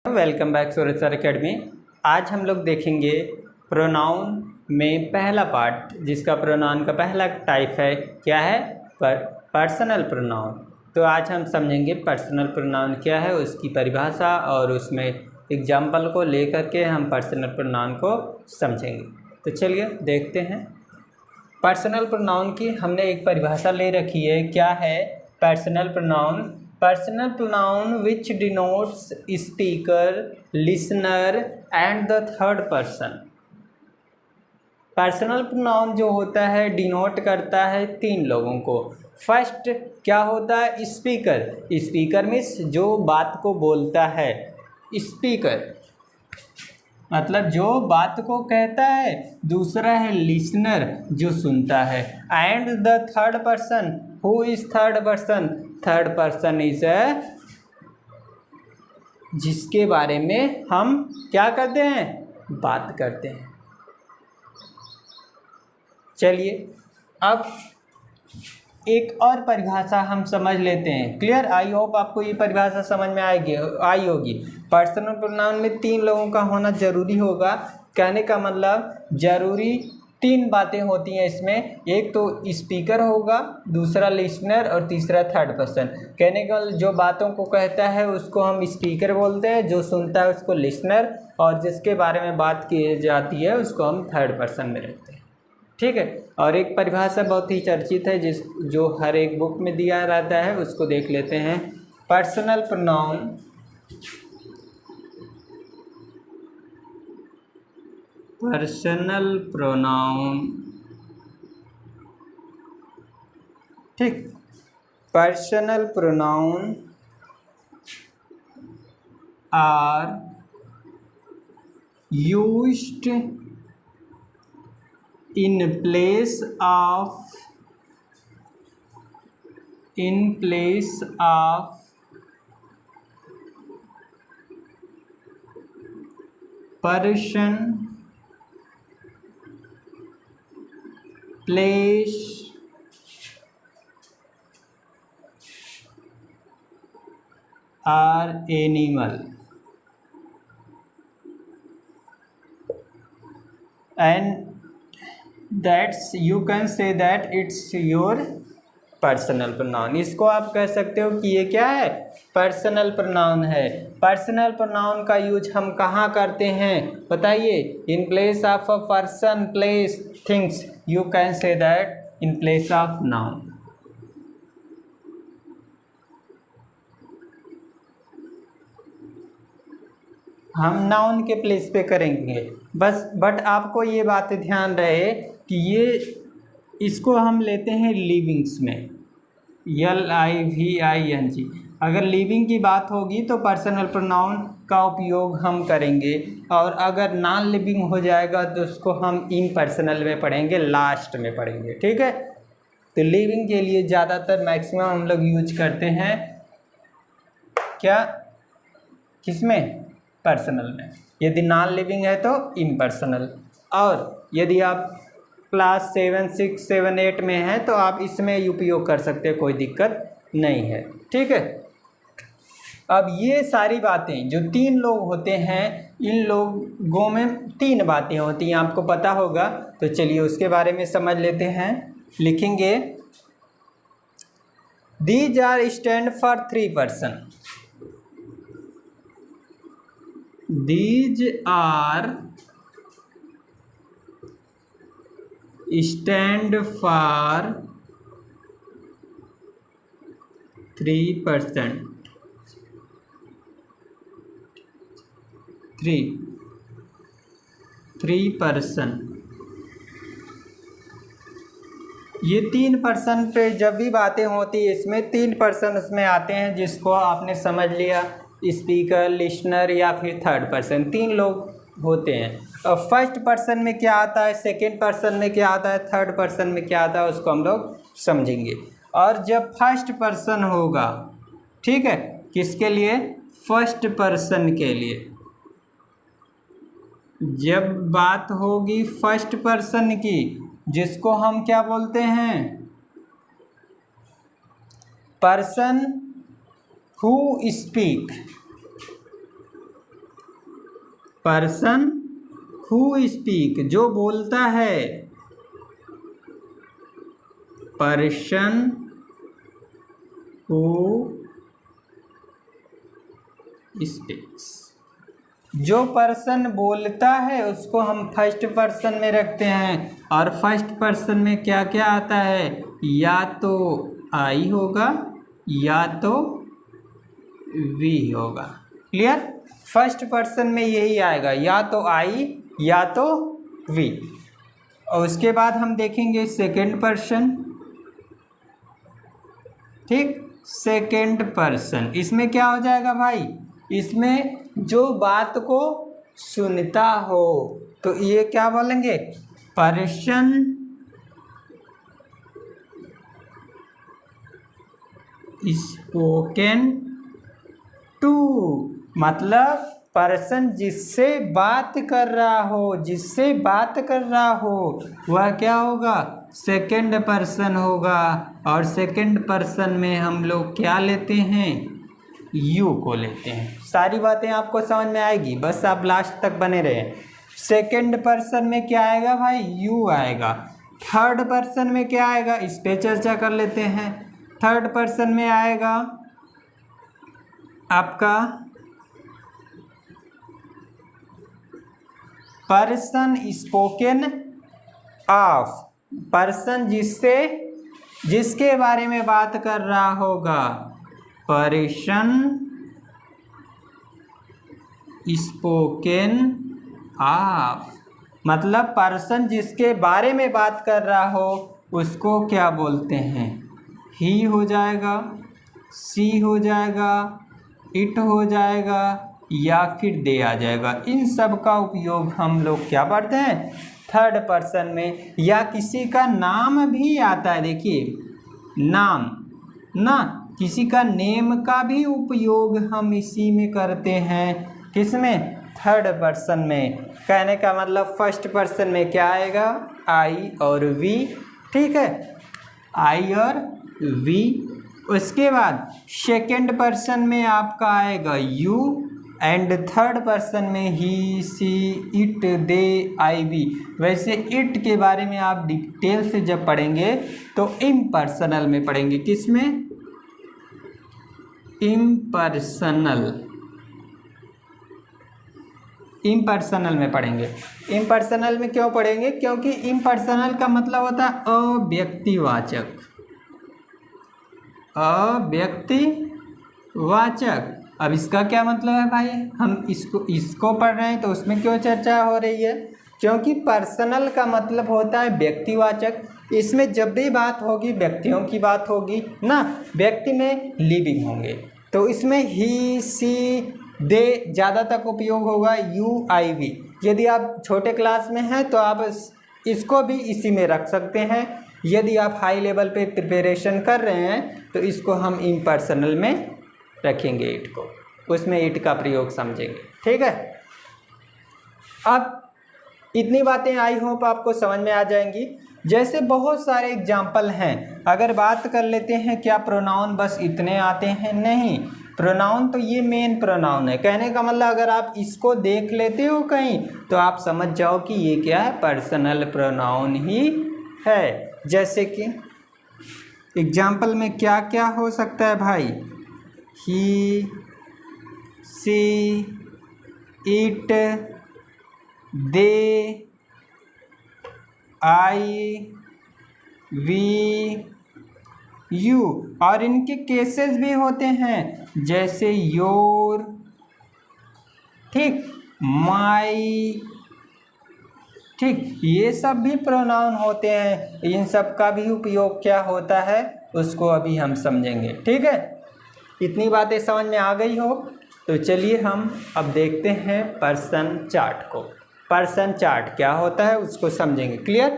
Welcome back सूरज sir academy. आज हम लोग देखेंगे प्रोनाउन में पहला पार्ट, जिसका प्रोनाउन का पहला टाइप है क्या है, पर्सनल प्रोनाउन। तो आज हम समझेंगे पर्सनल प्रोनाउन क्या है, उसकी परिभाषा और उसमें एग्जाम्पल को लेकर के हम पर्सनल प्रोनाउन को समझेंगे। तो चलिए देखते हैं। पर्सनल प्रोनाउन की हमने एक परिभाषा ले रखी है। क्या है personal pronoun? Personal pronoun which denotes speaker, listener and the third person. Personal pronoun जो होता है डिनोट करता है तीन लोगों को। फर्स्ट क्या होता है? स्पीकर। स्पीकर मीन्स जो बात को बोलता है, स्पीकर मतलब जो बात को कहता है। दूसरा है लिसनर, जो सुनता है। And the third person, who is third person? Third person is जिसके बारे में हम क्या करते हैं, बात करते हैं। चलिए अब एक और परिभाषा हम समझ लेते हैं। क्लियर? आई होप आपको ये परिभाषा समझ में आई होगी। पर्सनल प्रोनाउन में तीन लोगों का होना जरूरी होगा। कहने का मतलब जरूरी तीन बातें होती हैं इसमें। एक तो स्पीकर होगा, दूसरा लिसनर और तीसरा थर्ड पर्सन। कहने का मतलब जो बातों को कहता है उसको हम स्पीकर बोलते हैं, जो सुनता है उसको लिसनर, और जिसके बारे में बात की जाती है उसको हम थर्ड पर्सन में रखते हैं। ठीक है। और एक परिभाषा बहुत ही चर्चित है जो हर एक बुक में दिया रहता है, उसको देख लेते हैं। पर्सनल प्रोनाउन ठीक, personal pronoun are used in place of person, place, or animal, and that's you can say that it's your personal pronoun. इसको आप कह सकते हो कि ये क्या है, पर्सनल प्रोनाउन है। पर्सनल प्रोनाउन का यूज हम कहाँ करते हैं बताइए? In place of a person, place, things. You can say that in place of noun. हम नाउन के प्लेस पे करेंगे बस। बट आपको ये बात ध्यान रहे कि ये इसको हम लेते हैं लिविंग्स में, LIVING। अगर लिविंग की बात होगी तो पर्सनल प्रोनाउन का उपयोग हम करेंगे, और अगर नॉन लिविंग हो जाएगा तो उसको हम इम्पर्सनल में पढ़ेंगे, लास्ट में पढ़ेंगे। ठीक है। तो लिविंग के लिए ज़्यादातर मैक्सिमम हम लोग यूज करते हैं क्या, किसमें? पर्सनल में। यदि नॉन लिविंग है तो इम्पर्सनल, और यदि आप क्लास 7, 6, 7, 8 में है तो आप इसमें उपयोग कर सकते हैं, कोई दिक्कत नहीं है। ठीक है। अब ये सारी बातें जो तीन लोग होते हैं, इन लोगों में तीन बातें होती हैं, आपको पता होगा। तो चलिए उसके बारे में समझ लेते हैं। लिखेंगे these are stand for three person. These are stand for 3%. 3%। ये 3% पे जब भी बातें होती है इसमें 3% उसमें आते हैं, जिसको आपने समझ लिया, स्पीकर, लिसनर या फिर थर्ड पर्सन। तीन लोग होते हैं। और फर्स्ट पर्सन में क्या आता है, सेकंड पर्सन में क्या आता है, थर्ड पर्सन में क्या आता है, उसको हम लोग समझेंगे। और जब फर्स्ट पर्सन होगा, ठीक है, किसके लिए? फर्स्ट पर्सन के लिए। जब बात होगी फर्स्ट पर्सन की, जिसको हम क्या बोलते हैं, person who speak, person who speak, जो बोलता है, पर्सन हु स्पीक्स। जो पर्सन बोलता है उसको हम फर्स्ट पर्सन में रखते हैं, और फर्स्ट पर्सन में क्या क्या आता है, या तो आई होगा या तो वी होगा। क्लियर? फर्स्ट पर्सन में यही आएगा, या तो आई या तो वी। और उसके बाद हम देखेंगे सेकंड पर्सन। ठीक, सेकंड पर्सन, इसमें क्या हो जाएगा भाई, इसमें जो बात को सुनता हो, तो ये क्या बोलेंगे, पर्सन स्पोकन टू, मतलब पर्सन जिससे बात कर रहा हो, जिससे बात कर रहा हो वह क्या होगा, सेकंड पर्सन होगा। और सेकंड पर्सन में हम लोग क्या लेते हैं, यू को लेते हैं। सारी बातें आपको समझ में आएगी, बस आप लास्ट तक बने रहें। सेकंड पर्सन में क्या आएगा भाई, यू आएगा। थर्ड पर्सन में क्या आएगा, इस पे चर्चा कर लेते हैं। थर्ड पर्सन में आएगा आपका पर्सन स्पोकन ऑफ, पर्सन जिससे, जिसके बारे में बात कर रहा होगा, पर्सन स्पोकन ऑफ, मतलब पर्सन जिसके बारे में बात कर रहा हो उसको क्या बोलते हैं, ही हो जाएगा, सी हो जाएगा, इट हो जाएगा, या फिर दे आ जाएगा। इन सब का उपयोग हम लोग क्या करते हैं, थर्ड पर्सन में। या किसी का नाम भी आता है, देखिए नाम ना, किसी का नेम का भी उपयोग हम इसी में करते हैं, किसमें, थर्ड पर्सन में। कहने का मतलब फर्स्ट पर्सन में क्या आएगा, आई और वी। ठीक है, आई और वी। उसके बाद सेकंड पर्सन में आपका आएगा यू, एंड थर्ड पर्सन में ही, she, it, they, I, we. वैसे इट के बारे में आप डिटेल से जब पढ़ेंगे तो इम्पर्सनल में पढ़ेंगे, किसमें, इम्पर्सनल, इम्पर्सनल में पढ़ेंगे। इम्पर्सनल में क्यों पढ़ेंगे, क्योंकि इम्पर्सनल का मतलब होता है अव्यक्तिवाचक, अव्यक्तिवाचक। अब इसका क्या मतलब है भाई, हम इसको पढ़ रहे हैं तो उसमें क्यों चर्चा हो रही है, क्योंकि पर्सनल का मतलब होता है व्यक्तिवाचक। इसमें जब भी बात होगी व्यक्तियों की बात होगी ना, व्यक्ति में लिविंग होंगे, तो इसमें ही, सी, दे ज़्यादा तक उपयोग होगा, यू, आई, वी। यदि आप छोटे क्लास में हैं तो आप इसको भी इसी में रख सकते हैं। यदि आप हाई लेवल पे प्रिपरेशन कर रहे हैं तो इसको हम इम्पर्सनल में रखेंगे, इट को, उसमें इट का प्रयोग समझेंगे। ठीक है, अब इतनी बातें आई होप आपको समझ में आ जाएंगी। जैसे बहुत सारे एग्जाम्पल हैं, अगर बात कर लेते हैं, क्या प्रोनाउन बस इतने आते हैं, नहीं, प्रोनाउन तो ये मेन प्रोनाउन है। कहने का मतलब अगर आप इसको देख लेते हो कहीं तो आप समझ जाओ कि ये क्या है, पर्सनल प्रोनाउन ही है। जैसे कि एग्जाम्पल में क्या क्या हो सकता है भाई, he, she, it, they, I, we, you. और इनके केसेस भी होते हैं, जैसे योर, ठीक, माई, ठीक, ये सब भी प्रोनाउन होते हैं। इन सब का भी उपयोग क्या होता है उसको अभी हम समझेंगे। ठीक है, इतनी बातें समझ में आ गई हो तो चलिए हम अब देखते हैं पर्सन चार्ट को। पर्सन चार्ट क्या होता है उसको समझेंगे। क्लियर?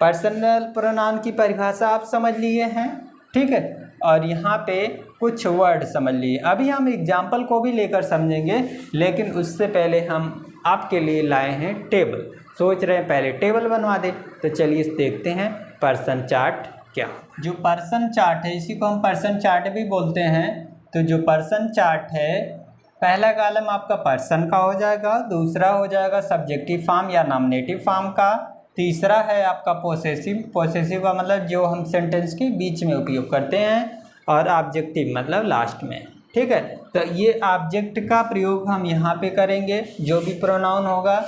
पर्सनल प्रोनाउन की परिभाषा आप समझ लिए हैं, ठीक है, और यहाँ पे कुछ वर्ड समझ लिए। अभी हम एग्जाम्पल को भी लेकर समझेंगे, लेकिन उससे पहले हम आपके लिए लाए हैं टेबल। सोच रहे हैं पहले टेबल बनवा दें, तो चलिए देखते हैं पर्सन चार्ट क्या। जो पर्सन चार्ट है इसी को हम पर्सन चार्ट भी बोलते हैं। तो जो पर्सन चार्ट है पहला कॉलम आपका पर्सन का हो जाएगा, दूसरा हो जाएगा सब्जेक्टिव फॉर्म या नॉमिनेटिव फॉर्म का, तीसरा है आपका पोसेसिव, पोसेसिव का मतलब जो हम सेंटेंस के बीच में उपयोग करते हैं, और ऑब्जेक्टिव मतलब लास्ट में। ठीक है, तो ये ऑब्जेक्ट का प्रयोग हम यहाँ पे करेंगे। जो भी प्रोनाउन होगा,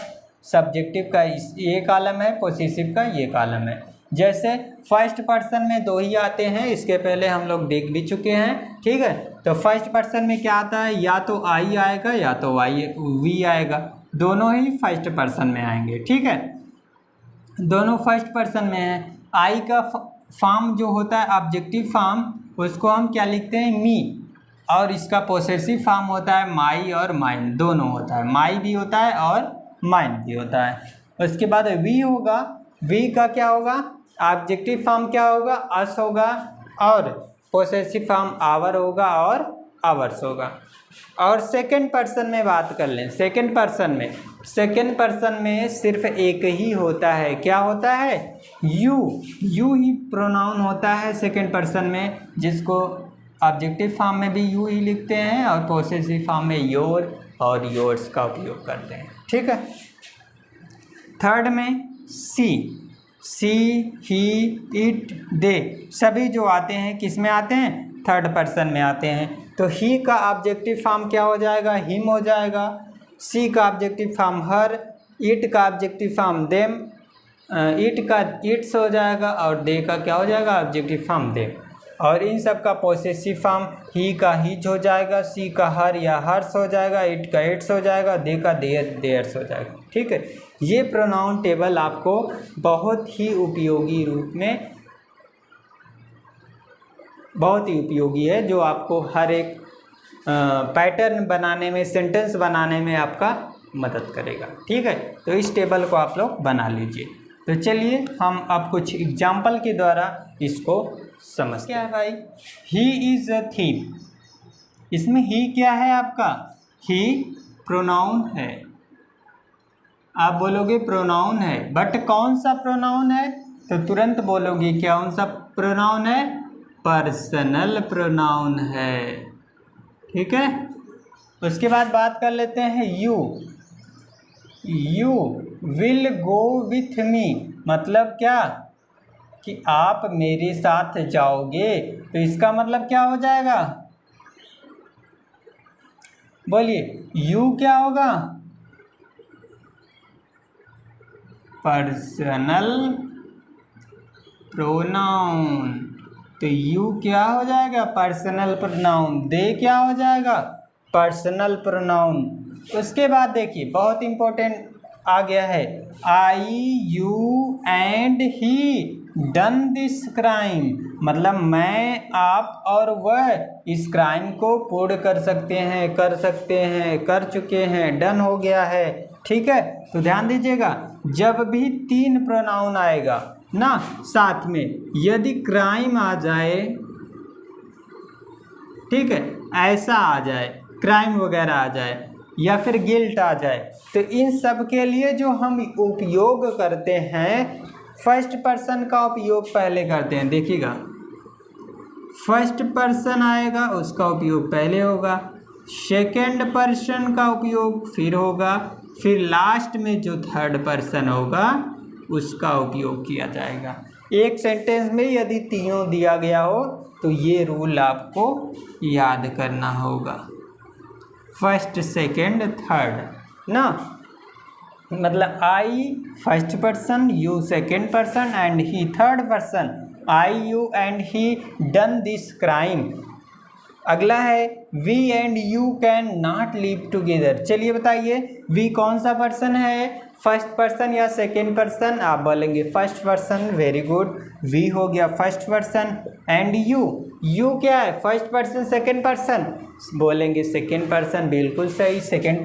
सब्जेक्टिव का ये कॉलम है, पोसेसिव का ये कॉलम है। जैसे फर्स्ट पर्सन में दो ही आते हैं, इसके पहले हम लोग देख भी चुके हैं। ठीक है, तो फर्स्ट पर्सन में क्या आता है, या तो आई आएगा या तो वी आएगा, दोनों ही फर्स्ट पर्सन में आएंगे। ठीक है, दोनों फर्स्ट पर्सन में है। आई का फॉर्म जो होता है ऑब्जेक्टिव फॉर्म, उसको हम क्या लिखते हैं, मी, और इसका पोसेसिव फॉर्म होता है माई और माइन, दोनों होता है, माई भी होता है और माइन भी होता है। उसके बाद वी होगा, वी का क्या होगा, ऑब्जेक्टिव फॉर्म क्या होगा, अस होगा, और पोसेसिव फॉर्म आवर होगा और आवर्स होगा। और सेकंड पर्सन में बात कर लें, सेकंड पर्सन में सिर्फ एक ही होता है, क्या होता है, यू ही प्रोनाउन होता है सेकंड पर्सन में, जिसको ऑब्जेक्टिव फॉर्म में भी यू ही लिखते हैं और पोसेसिव फॉर्म में योर और योर्स का उपयोग करते हैं। ठीक है, थर्ड में सी, ही, इट, दे, सभी जो आते हैं किस में आते हैं, थर्ड पर्सन में आते हैं। तो ही का ऑब्जेक्टिव फॉर्म क्या हो जाएगा, हिम हो जाएगा, सी का ऑब्जेक्टिव फॉर्म हर, इट का ऑब्जेक्टिव फॉर्म देम, इट का इट्स हो जाएगा, और दे का क्या हो जाएगा, ऑब्जेक्टिव फॉर्म देम। और इन सब का पोसेसिव फॉर्म ही का हिज हो जाएगा, सी का हर या हर्स हो जाएगा, इट का इट्स हो जाएगा, दे का देयर्स हो जाएगा। ठीक है, ये प्रोनाउन टेबल आपको बहुत ही उपयोगी रूप में, बहुत ही उपयोगी है, जो आपको हर एक पैटर्न बनाने में, सेंटेंस बनाने में आपका मदद करेगा। ठीक है, तो इस टेबल को आप लोग बना लीजिए। तो चलिए हम अब कुछ एग्जाम्पल के द्वारा इसको समझते हैं। क्या है भाई, ही इज़ अ थीफ, इसमें ही क्या है आपका, ही प्रोनाउन है, आप बोलोगे प्रोनाउन है, बट कौन सा प्रोनाउन है, तो तुरंत बोलोगे कौन सा प्रोनाउन है, पर्सनल प्रोनाउन है। ठीक है, उसके बाद बात कर लेते हैं you will go with me, मतलब क्या कि आप मेरे साथ जाओगे, तो इसका मतलब क्या हो जाएगा, बोलिए, यू क्या होगा, पर्सनल प्रोनाउन, तो यू क्या हो जाएगा, पर्सनल प्रोनाउन, दे क्या हो जाएगा, पर्सनल प्रोनाउन। उसके बाद देखिए बहुत इंपॉर्टेंट आ गया है, I you and he done this crime, मतलब मैं, आप और वह इस क्राइम को पूर्ण कर सकते हैं, कर चुके हैं, डन हो गया है। ठीक है, तो ध्यान दीजिएगा, जब भी तीन प्रोनाउन आएगा ना साथ में, यदि क्राइम आ जाए, ठीक है, ऐसा आ जाए, क्राइम वगैरह आ जाए या फिर गिल्ट आ जाए, तो इन सब के लिए जो हम उपयोग करते हैं, फर्स्ट पर्सन का उपयोग पहले करते हैं। देखिएगा, फर्स्ट पर्सन आएगा उसका उपयोग पहले होगा, सेकंड पर्सन का उपयोग फिर होगा, फिर लास्ट में जो थर्ड पर्सन होगा उसका उपयोग किया जाएगा। एक सेंटेंस में यदि तीनों दिया गया हो तो ये रूल आपको याद करना होगा, फर्स्ट सेकंड थर्ड ना, मतलब I first person, you second person and he third person, I you and he done this crime. अगला है we and you can not live together. चलिए बताइए, वी कौन सा पर्सन है, फर्स्ट पर्सन या सेकेंड पर्सन, आप बोलेंगे first person, very good, we हो गया फर्स्ट पर्सन, एंड यू क्या है, फर्स्ट पर्सन सेकेंड पर्सन, बोलेंगे सेकेंड पर्सन, बिल्कुल सही, सेकेंड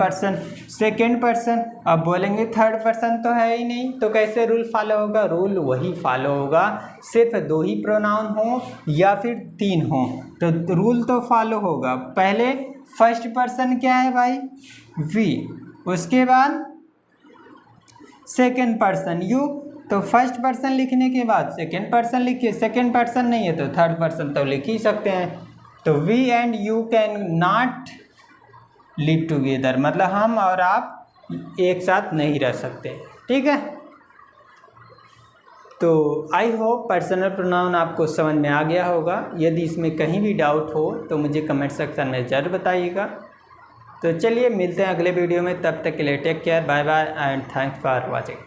पर्सन। अब बोलेंगे थर्ड पर्सन तो है ही नहीं, तो कैसे रूल फॉलो होगा, रूल वही फॉलो होगा, सिर्फ दो ही प्रोनाउन हो या फिर तीन हो तो रूल तो फॉलो होगा। पहले फर्स्ट पर्सन क्या है भाई, वी, उसके बाद सेकेंड पर्सन यू, तो फर्स्ट पर्सन लिखने के बाद सेकेंड पर्सन लिखिए, सेकेंड पर्सन नहीं है तो थर्ड पर्सन तो लिख ही सकते हैं। तो we and you can not live together, मतलब हम और आप एक साथ नहीं रह सकते। ठीक है, तो आई होप पर्सनल प्रोनाउन आपको समझ में आ गया होगा। यदि इसमें कहीं भी डाउट हो तो मुझे कमेंट सेक्शन में ज़रूर बताइएगा। तो चलिए मिलते हैं अगले वीडियो में, तब तक के लिए take care, bye bye and thanks for watching.